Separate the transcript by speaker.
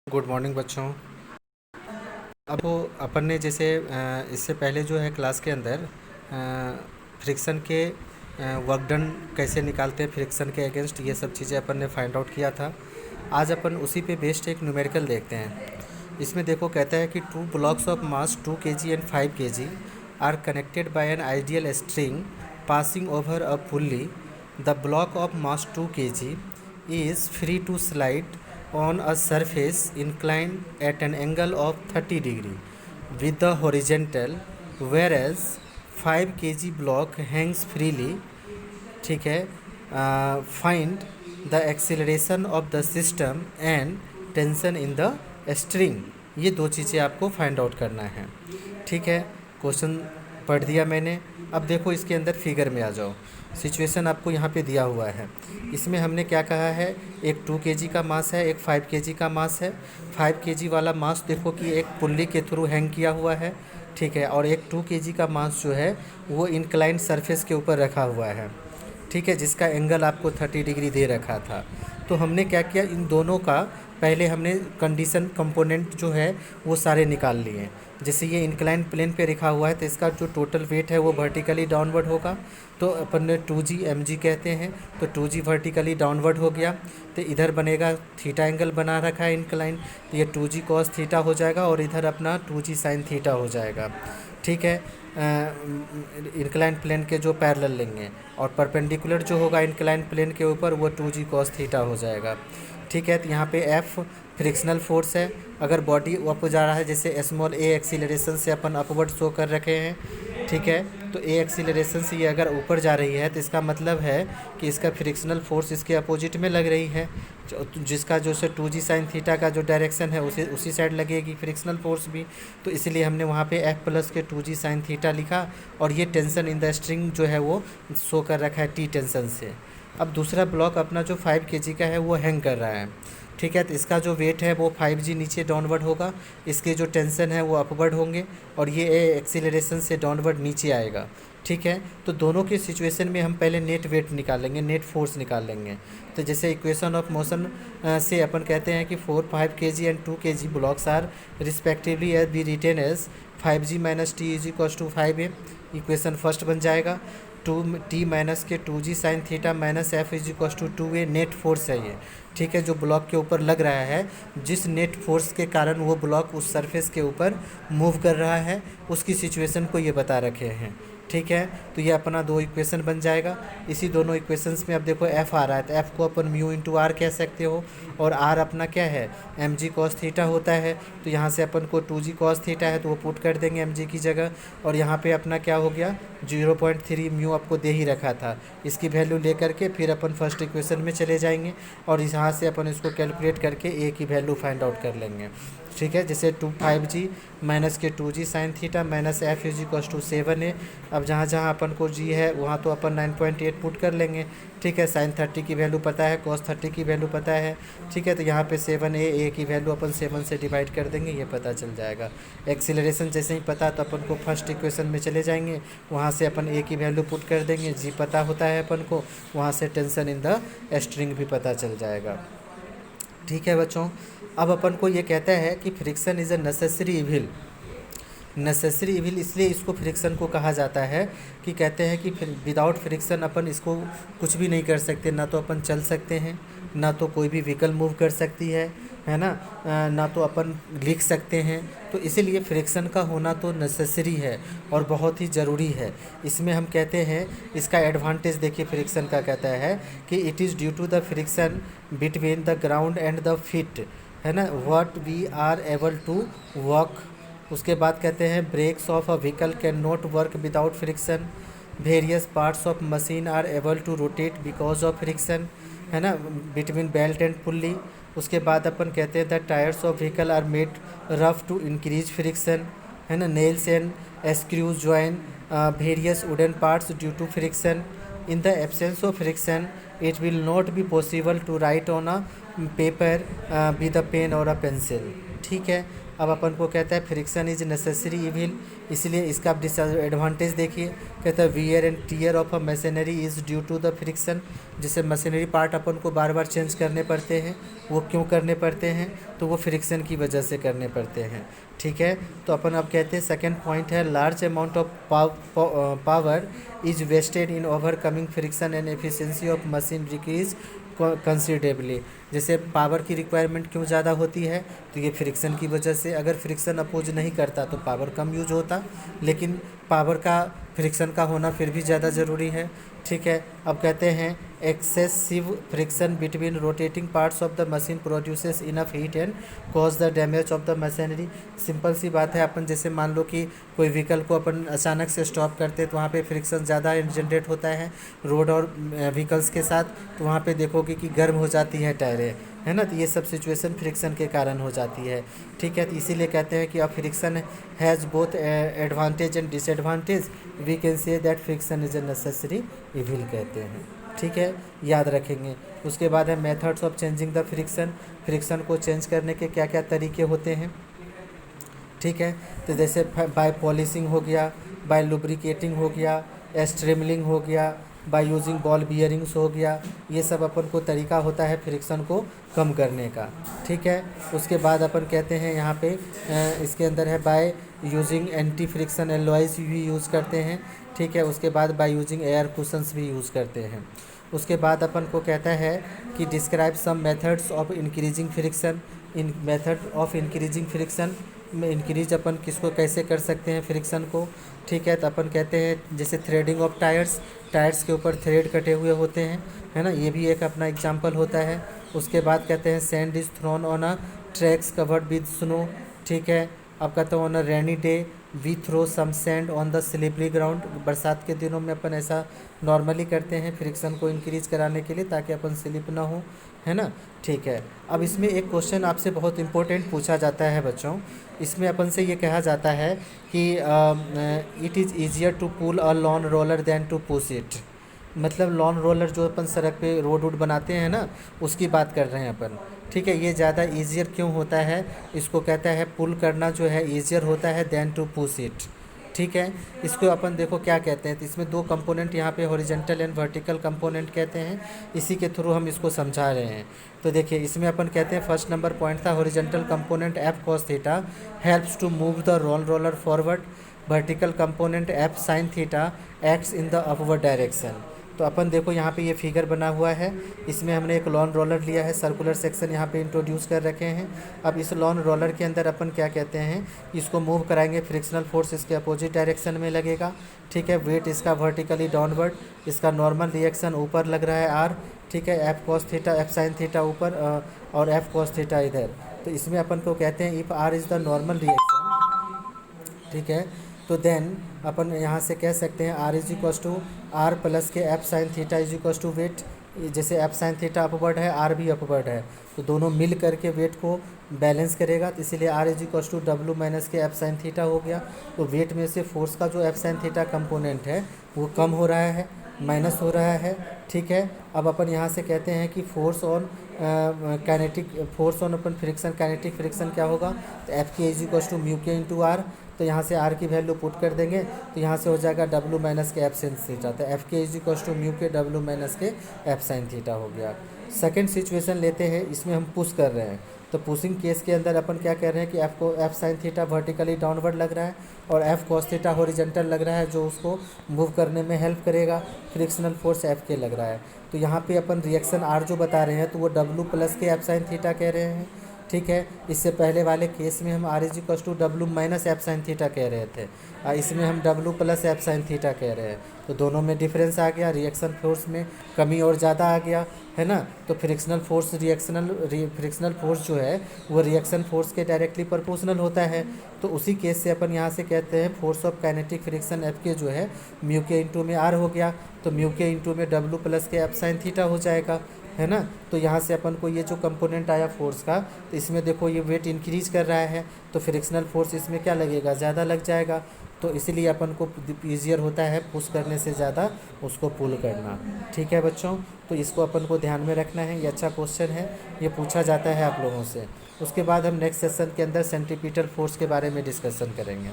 Speaker 1: Good morning बच्चों। अब वो अपन ने जैसे इससे पहले जो है क्लास के अंदर फ्रिक्शन के वर्क डन कैसे निकालते हैं फ्रिक्शन के अगेंस्ट, ये सब चीज़ें अपन ने फाइंड आउट किया था। आज अपन उसी पे बेस्ड एक न्यूमेरिकल देखते हैं। इसमें देखो कहता है कि two blocks of mass 2 kg and 5 kg are connected by an ideal string passing over a pulley. The block of mass 2 kg is free to slide on a surface inclined at an angle of 30 degree with the horizontal, whereas 5 kg block hangs freely. ठीक है। Find the acceleration of the system and tension in the string. ये दो चीज़ें आपको find out करना है। ठीक है, क्वेश्चन पढ़ दिया मैंने। अब देखो इसके अंदर फिगर में आ जाओ। सिचुएशन आपको यहाँ पे दिया हुआ है। इसमें हमने क्या कहा है, एक 2 kg का मास है, एक 5 kg का मास है। 5 kg वाला मास देखो कि एक पुल्ली के थ्रू हैंग किया हुआ है। ठीक है, और एक 2 kg का मास जो है वो इंक्लाइंड सरफेस के ऊपर रखा हुआ है। ठीक है, जिसका एंगल आपको 30 डिग्री दे रखा था। तो हमने क्या किया, इन दोनों का पहले हमने कंडीशन कंपोनेंट जो है वो सारे निकाल लिए। जैसे ये इंक्लाइन प्लेन पे रखा हुआ है तो इसका जो टोटल वेट है वो वर्टिकली डाउनवर्ड होगा। तो अपन ने 2g mg कहते हैं, तो 2g वर्टिकली डाउनवर्ड हो गया। तो इधर बनेगा थीटा एंगल बना रखा है इंक्लाइन, तो ये 2g cos थीटा हो जाएगा और इधर अपना 2g sin थीटा हो जाएगा। ठीक है, इंक्लाइन प्लेन के जो पैरेलल लेंगे और परपेंडिकुलर जो होगा इंक्लाइन प्लेन के ऊपर वो 2g cos थीटा हो जाएगा। ठीक है, तो यहाँ पे F फ्रिक्शनल फोर्स है। अगर बॉडी अप जा रहा है, जैसे स्मॉल a एक्सीलरेशन से अपन अपवर्ड शो कर रखे हैं। ठीक है, तो a एक्सीलरेशन से ये अगर ऊपर जा रही है तो इसका मतलब है कि इसका फ्रिक्शनल फोर्स इसके अपोजिट में लग रही है, जिसका जो से 2g sin थीटा का जो डायरेक्शन है उसी साइड लगेगी फ्रिक्शनल फोर्स भी। तो इसलिए हमने वहाँ पे F प्लस के 2g sin थीटा लिखा। और ये टेंशन इन द स्ट्रिंग जो है वो शो कर रखा है T टेंशन से। अब दूसरा ब्लॉक अपना जो 5 kg का है वो हैंग कर रहा है। ठीक है, तो इसका जो वेट है वो 5g नीचे डाउनवर्ड होगा, इसके जो टेंशन है वो अपवर्ड होंगे और ये एक्सीलरेशन से डाउनवर्ड नीचे आएगा। ठीक है, तो दोनों के सिचुएशन में हम पहले नेट वेट निकालेंगे, नेट फोर्स निकाल लेंगे। तो जैसे इक्वेशन ऑफ मोशन से अपन कहते हैं कि 5 kg and 2 kg blocks are respectively as be written as 5g minus T is equal to 5a। Equation first बन जाएगा। 2t माइनस के 2g sin theta minus F is equal to 2a net force है ये। ठीक है, जो block के ऊपर लग रहा है, जिस नेट फोर्स के कारण वो ब्लॉक उस सरफेस के ऊपर मूव कर रहा है, उसकी सिचुएशन को ये बता रखे हैं। ठीक है, तो ये अपना दो इक्वेशन बन जाएगा। इसी दोनों इक्वेशंस में अब देखो F आ रहा है, तो F को अपन म्यू इंटू आर कह सकते हो, और R अपना क्या है, mg cos थीटा होता है। तो यहाँ से अपन को 2g cos थीटा है तो वो पुट कर देंगे mg की जगह, और यहाँ पे अपना क्या हो गया, 0.3 म्यू आपको दे ही रखा था। इसकी वैल्यू लेकर के फिर अपन फर्स्ट इक्वेशन में चले जाएंगे और यहाँ से अपन इसको कैलकुलेट करके a की वैल्यू फाइंड आउट कर लेंगे। ठीक है, जैसे 5g माइनस के 2g sin theta minus F is equal to 7a। अब जहाँ जहाँ अपन को g है वहाँ तो अपन 9.8 पुट कर लेंगे। ठीक है, sin 30 की वैल्यू पता है, cos 30 की वैल्यू पता है। ठीक है, तो यहाँ पे 7a की वैल्यू अपन 7 से डिवाइड कर देंगे, ये पता चल जाएगा। एक्सीलरेशन जैसे ही पता तो अपन को फर्स्ट इक्वेशन में चले जाएंगे, वहाँ से अपन a की वैल्यू पुट कर देंगे, g पता होता है अपन को, वहाँ से टेंशन इन द स्ट्रिंग भी पता चल जाएगा। ठीक है बच्चों, अब अपन को ये कहता है कि friction is a necessary evil. Necessary evil इसलिए इसको फ्रिक्शन को कहा जाता है कि कहते हैं कि विदाउट फ्रिक्शन अपन इसको कुछ भी नहीं कर सकते, ना तो अपन चल सकते हैं, ना तो कोई भी व्हीकल मूव कर सकती है ना, ना तो अपन लिख सकते हैं। तो इसीलिए फ्रिक्शन का होना तो नेसेसरी है और बहुत ही ज़रूरी है। इसमें हम कहते हैं, इसका एडवांटेज देखिए फ्रिक्शन का कहता है कि it is due to the friction between the ground and the feet, है ना, what we are able to walk. उसके बाद कहते हैं brakes of a vehicle can not work without friction, various parts of machine are able to rotate because of friction, है ना, between belt and pulley. उसके बाद अपन कहते हैं the tyres of vehicle are made rough to increase friction, है ना, nails and screws join various wooden parts due to friction. In the absence of friction it will not be possible to ride on a paper with a pen और a pencil. ठीक है, अब अपन को कहता है friction is necessary evil, इसलिए इसका आप डिसएडवांटेज देखिए। कहता है wear and tear of a machinery is due to the friction, जिससे मशीनरी पार्ट अपन को बार बार चेंज करने पड़ते हैं। वो क्यों करने पड़ते हैं? तो वो फ्रिक्शन की वजह से करने पड़ते हैं। ठीक है, तो अपन अब कहते हैं सेकेंड पॉइंट है large amount of power is wasted in overcoming friction and efficiency of machine decrease considerably. जैसे पावर की रिक्वायरमेंट क्यों ज़्यादा होती है? तो ये फ्रिक्शन की वजह से। अगर फ्रिक्शन अपोज नहीं करता तो पावर कम यूज होता, लेकिन पावर का फ्रिक्शन का होना फिर भी ज़्यादा ज़रूरी है। ठीक है, अब कहते हैं excessive friction between rotating parts of the machine produces enough heat and cause the damage of the machinery. Simple सी बात है, अपन जैसे मान लो कि कोई व्हीकल को अपन अचानक से स्टॉप करते हैं तो वहाँ पे फ्रिक्शन ज़्यादा जनरेट होता है रोड और व्हीकल्स के साथ, तो वहाँ पे देखोगे कि गर्म हो जाती है टायरें, है ना। तो ये सब सिचुएशन फ्रिक्शन के कारण हो जाती है। ठीक है, तो इसीलिए कहते हैं कि अब friction has both advantage and disadvantage, we can say that friction is a necessary evil कहते हैं। ठीक है, याद रखेंगे। उसके बाद है methods of changing the friction, friction को चेंज करने के क्या क्या तरीके होते हैं। ठीक है, तो जैसे बाय पॉलिशिंग हो गया, बाय लुब्रिकेटिंग हो गया, स्ट्रेमलिंग हो गया, बाय यूजिंग बॉल बियरिंग्स हो गया, ये सब अपन को तरीका होता है फ्रिक्शन को कम करने का। ठीक है, उसके बाद अपन कहते हैं यहाँ पे इसके अंदर है by using anti friction alloys भी यूज़ करते हैं। ठीक है, उसके बाद बाय यूजिंग एयर कुशंस भी यूज़ करते हैं। उसके बाद अपन को कहता है कि describe some methods of increasing friction, in method of increasing friction में इंक्रीज अपन किसको कैसे कर सकते हैं फ्रिक्शन को। ठीक है, तो अपन कहते हैं जैसे थ्रेडिंग ऑफ टायर्स, टायर्स के ऊपर थ्रेड कटे हुए होते हैं, है ना, ये भी एक अपना एग्जांपल होता है। उसके बाद कहते हैं sand is thrown on a tracks covered with snow. ठीक है, अब कहते हैं on a rainy day we throw some sand on the slippery ground. बरसात के दिनों में अपन ऐसा नॉर्मली करते हैं फ्रिक्शन को इंक्रीज कराने के लिए, ताकि अपन स्लिप ना हो, है ना। ठीक है, अब इसमें एक क्वेश्चन आपसे बहुत इंपॉर्टेंट पूछा जाता है बच्चों। इसमें अपन से ये कहा जाता है कि it is easier to pull a lawn roller than to push it. मतलब लॉन रोलर जो अपन सड़क पे रोड वोड बनाते हैं ना, उसकी बात कर रहे हैं अपन। ठीक है, ये ज़्यादा ईजियर क्यों होता है? इसको कहता है पुल करना जो है ईजियर होता है दैन टू पुश इट। ठीक है, इसको अपन देखो क्या कहते हैं, तो इसमें दो कंपोनेंट यहाँ पे हॉरिजॉन्टल एंड वर्टिकल कंपोनेंट कहते हैं, इसी के थ्रू हम इसको समझा रहे हैं। तो देखिए इसमें अपन कहते हैं फर्स्ट नंबर पॉइंट था horizontal component F cos theta helps to move the roller forward, vertical component F sine theta acts in the upward direction. तो अपन देखो यहाँ पे ये फिगर बना हुआ है, इसमें हमने एक लॉन रोलर लिया है, सर्कुलर सेक्शन यहाँ पे इंट्रोड्यूस कर रखे हैं। अब इस लॉन रोलर के अंदर अपन क्या कहते हैं, इसको मूव कराएंगे, फ्रिक्शनल फोर्स इसके अपोजिट डायरेक्शन में लगेगा। ठीक है, वेट इसका वर्टिकली डाउनवर्ड, इसका नॉर्मल रिएक्शन ऊपर लग रहा है आर। ठीक है, F cos theta F sine theta ऊपर और एफ कॉस थीटा इधर। तो इसमें अपन को कहते हैं if R is the normal reaction. ठीक है, तो देन अपन यहाँ से कह सकते हैं R is equals to R plus के F sine theta is equals to weight. जैसे एफ साइन थीटा अपवर्ड है, आर भी अपवर्ड है, तो दोनों मिल करके वेट को बैलेंस करेगा, तो इसीलिए R is equals to W minus के एफ साइन थीटा हो गया। तो वेट में से फोर्स का जो एफ साइन थीटा कंपोनेंट है वो कम हो रहा है, माइनस हो रहा है। ठीक है, अब अपन यहाँ से कहते हैं कि force on kinetic force on upon friction, kinetic friction क्या होगा, तो एफ के इज इक्वस टू म्यू के इंटू आर। तो यहाँ से आर की वैल्यू पुट कर देंगे, तो यहाँ से हो जाएगा डब्लू माइनस के एफ साइन थीटा। तो एफ के इज इक्वस टू म्यू के डब्लू माइनस के एफ साइन थीटा हो गया। सेकेंड सिचुएशन लेते हैं, इसमें हम पुश कर रहे हैं, तो पुशिंग केस के अंदर अपन क्या कह रहे हैं कि एफ को F sine theta vertically downward लग रहा है और एफ कॉस थीटा हॉरिजॉन्टल लग रहा है, जो उसको मूव करने में हेल्प करेगा। फ्रिक्शनल फोर्स एफ के लग रहा है, तो यहाँ पे अपन रिएक्शन आर जो बता रहे हैं तो वो डब्लू प्लस के एफ साइन थीटा कह रहे हैं। ठीक है, इससे पहले वाले केस में हम R is equals to W minus F sine theta कह रहे थे, इसमें हम W plus F sine theta कह रहे हैं। तो दोनों में डिफरेंस आ गया, रिएक्शन फोर्स में कमी और ज़्यादा आ गया, है ना। तो फ्रिक्शनल फोर्स फ्रिक्शनल फोर्स जो है वो रिएक्शन फोर्स के डायरेक्टली प्रोपोर्शनल होता है। तो उसी केस से अपन यहाँ से कहते हैं force of kinetic friction F के जो है म्यू के इंटू में आर हो गया, तो म्यू के इंटू में डब्लू प्लस के एफ साइन थीटा हो जाएगा, है ना। तो यहाँ से अपन को ये जो कंपोनेंट आया फोर्स का, तो इसमें देखो ये वेट इंक्रीज कर रहा है, तो फ्रिक्शनल फोर्स इसमें क्या लगेगा, ज़्यादा लग जाएगा। तो इसीलिए अपन को ईजियर होता है पुश करने से ज़्यादा उसको पुल करना। ठीक है बच्चों, तो इसको अपन को ध्यान में रखना है, ये अच्छा क्वेश्चन है, ये पूछा जाता है आप लोगों से। उसके बाद हम नेक्स्ट सेशन के अंदर सेंट्रीपिटल फोर्स के बारे में डिस्कशन करेंगे।